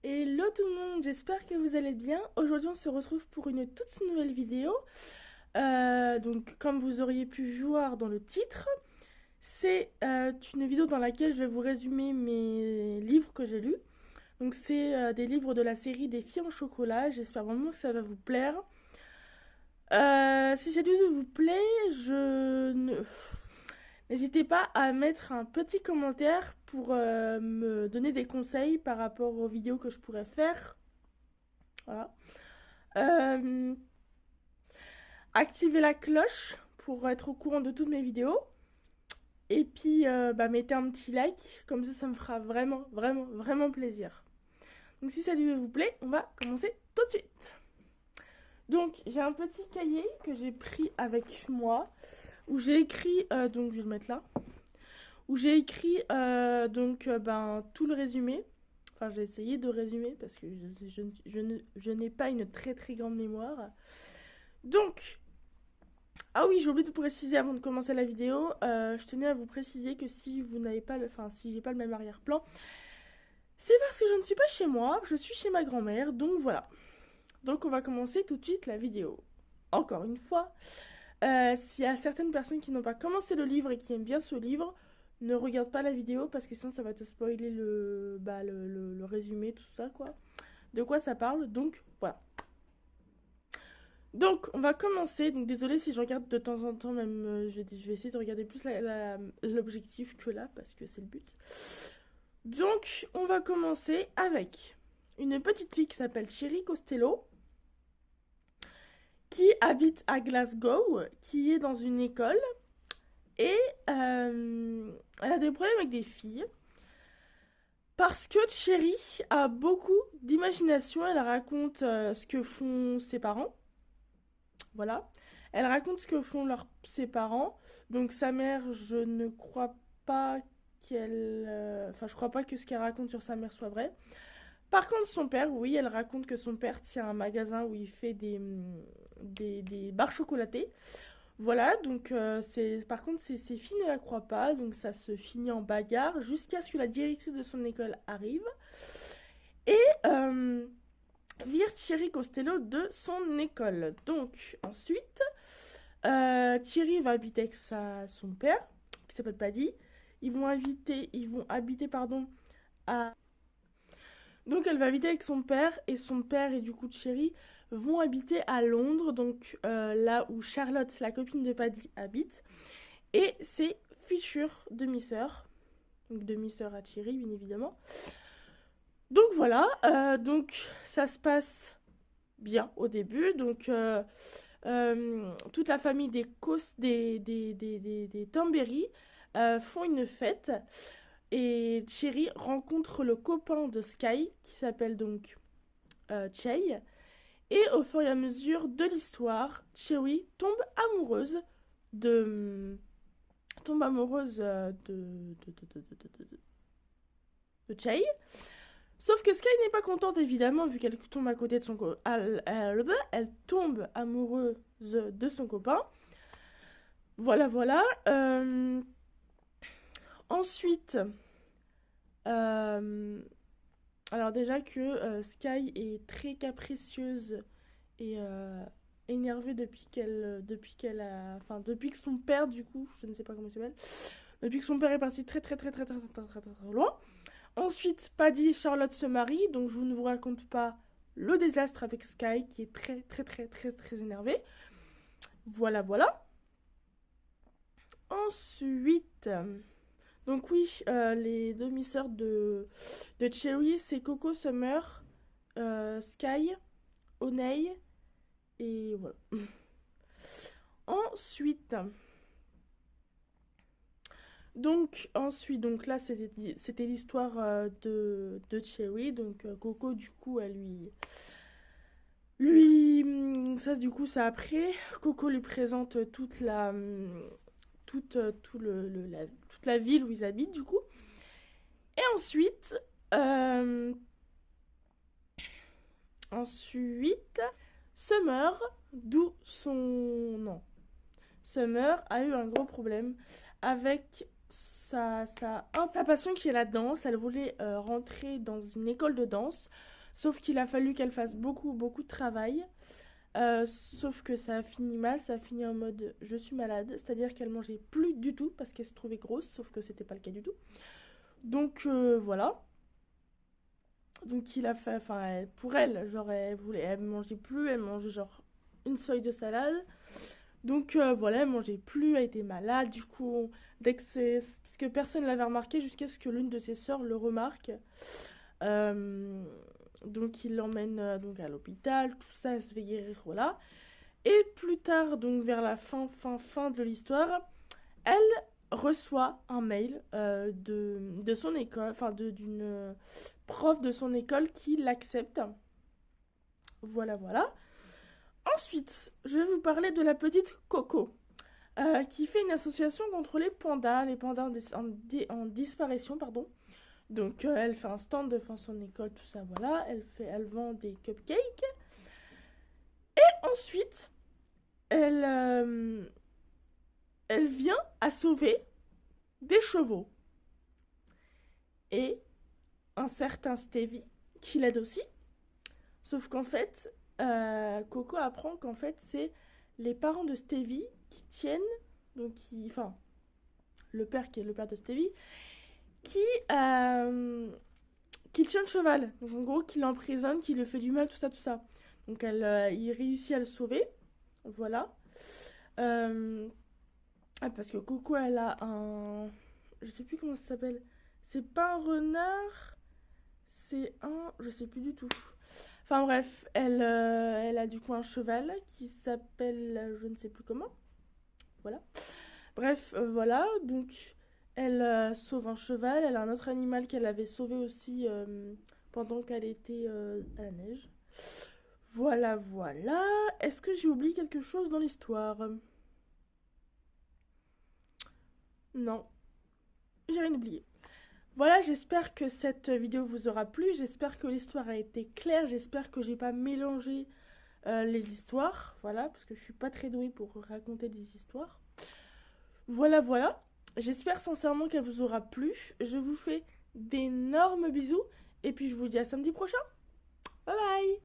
Hello tout le monde, j'espère que vous allez bien. Aujourd'hui on se retrouve pour une toute nouvelle vidéo. Donc comme vous auriez pu voir dans le titre, c'est une vidéo dans laquelle je vais vous résumer mes livres que j'ai lus. Donc c'est des livres de la série des filles en chocolat, j'espère vraiment que ça va vous plaire. Si cette vidéo vous plaît, n'hésitez pas à mettre un petit commentaire pour me donner des conseils par rapport aux vidéos que je pourrais faire. Voilà. Euh, Activez la cloche pour être au courant de toutes mes vidéos. Et puis, mettez un petit like, comme ça me fera vraiment plaisir. Donc si cette vidéo vous plaît, on va commencer tout de suite. Donc j'ai un petit cahier que j'ai pris avec moi, où j'ai écrit, donc je vais le mettre là, où j'ai écrit tout le résumé. Enfin, j'ai essayé de résumer parce que je n'ai pas une très grande mémoire. Donc, ah oui, j'ai oublié de vous préciser avant de commencer la vidéo, je tenais à vous préciser que si vous n'avez pas si j'ai pas le même arrière-plan, c'est parce que je ne suis pas chez moi, je suis chez ma grand-mère, donc voilà. Donc on va commencer tout de suite la vidéo. Encore une fois, s'il y a certaines personnes qui n'ont pas commencé le livre et qui aiment bien ce livre, ne regarde pas la vidéo parce que sinon ça va te spoiler le résumé, tout ça quoi. De quoi ça parle, donc voilà. Donc on va commencer, donc désolé si je regarde de temps en temps, même je vais essayer de regarder plus l'objectif que là parce que c'est le but. Donc on va commencer avec une petite fille qui s'appelle Cherry Costello, qui habite à Glasgow, qui est dans une école, et elle a des problèmes avec des filles, parce que Cherry a beaucoup d'imagination, elle raconte ce que font ses parents, voilà, elle raconte ce que font ses parents, donc sa mère, je ne crois pas je crois pas que ce qu'elle raconte sur sa mère soit vrai. Par contre, son père, oui, elle raconte que son père tient un magasin où il fait des barres chocolatées. Voilà, donc par contre, ses filles ne la croient pas, donc ça se finit en bagarre jusqu'à ce que la directrice de son école arrive et vire Cherry Costello de son école. Donc, ensuite, Cherry va habiter avec son père, qui s'appelle Paddy. Ils vont habiter, à... Donc elle va habiter avec son père, et son père et du coup Cherry vont habiter à Londres, donc là où Charlotte, la copine de Paddy, habite, et ses futures demi-sœurs, donc demi-sœurs à Cherry bien évidemment. Donc voilà, donc ça se passe bien au début, donc toute la famille des Thornberry font une fête. Et Cherry rencontre le copain de Sky, qui s'appelle donc Chey. Et au fur et à mesure de l'histoire, Cherry tombe amoureuse de Chey. Sauf que Sky n'est pas contente évidemment vu qu'elle tombe à côté de son elle tombe amoureuse de son copain. Voilà. Ensuite, alors déjà que Sky est très capricieuse et énervée depuis que son père, du coup, je ne sais pas comment il s'appelle, depuis que son père est parti très loin. Ensuite, Paddy et Charlotte se marient, donc je ne vous raconte pas le désastre avec Sky qui est très énervé. Voilà. Ensuite, donc oui, les demi-sœurs de Cherry, c'est Coco, Summer, Sky, Oney, et voilà. Ensuite, donc là, c'était l'histoire de Cherry. Donc Coco, du coup, elle ça, du coup, ça après. Coco lui présente toute la ville où ils habitent, du coup. Et ensuite, Summer, d'où son nom. Summer a eu un gros problème avec sa passion qui est la danse. Elle voulait rentrer dans une école de danse, sauf qu'il a fallu qu'elle fasse beaucoup, beaucoup de travail. Sauf que ça a fini mal, ça a fini en mode je suis malade, c'est-à-dire qu'elle mangeait plus du tout parce qu'elle se trouvait grosse, sauf que c'était pas le cas du tout. Donc voilà. Donc il a fait, enfin pour elle, genre elle mangeait plus, elle mangeait genre une feuille de salade. Donc voilà, elle mangeait plus, elle était malade. Du coup, dès que c'est, parce que personne l'avait remarqué jusqu'à ce que l'une de ses sœurs le remarque. Euh, donc il l'emmène donc à l'hôpital, tout ça, elle se fait guérir, voilà. Et plus tard, donc vers la fin de l'histoire, elle reçoit un mail de son école, enfin d'une prof de son école qui l'accepte. Voilà, voilà. Ensuite, je vais vous parler de la petite Coco, qui fait une association contre les pandas en disparition, pardon. Donc, elle fait un stand devant son école, tout ça, voilà. Elle vend des cupcakes. Ensuite, elle, elle vient à sauver des chevaux. Et un certain Stevie, qui l'aide aussi. Sauf qu'en fait, Coco apprend qu'en fait, c'est les parents de Stevie qui tiennent, donc enfin, le père qui est le père de Stevie, qui, euh, qui tient le cheval. Donc en gros, qui l'emprisonne, qui lui fait du mal, tout ça, tout ça. Donc il réussit à le sauver. Voilà. Parce que Coco, elle a un... Je sais plus comment ça s'appelle. C'est pas un renard, c'est un... Je sais plus du tout. Enfin bref, elle a du coup un cheval qui s'appelle... Je ne sais plus comment. Voilà. Bref, voilà. Donc, elle sauve un cheval. Elle a un autre animal qu'elle avait sauvé aussi pendant qu'elle était à la neige. Voilà, voilà. Est-ce que j'ai oublié quelque chose dans l'histoire? Non, j'ai rien oublié. Voilà, j'espère que cette vidéo vous aura plu. J'espère que l'histoire a été claire. J'espère que j'ai pas mélangé les histoires. Voilà, parce que je suis pas très douée pour raconter des histoires. Voilà, voilà. J'espère sincèrement qu'elle vous aura plu. Je vous fais d'énormes bisous. Et puis je vous dis à samedi prochain. Bye bye.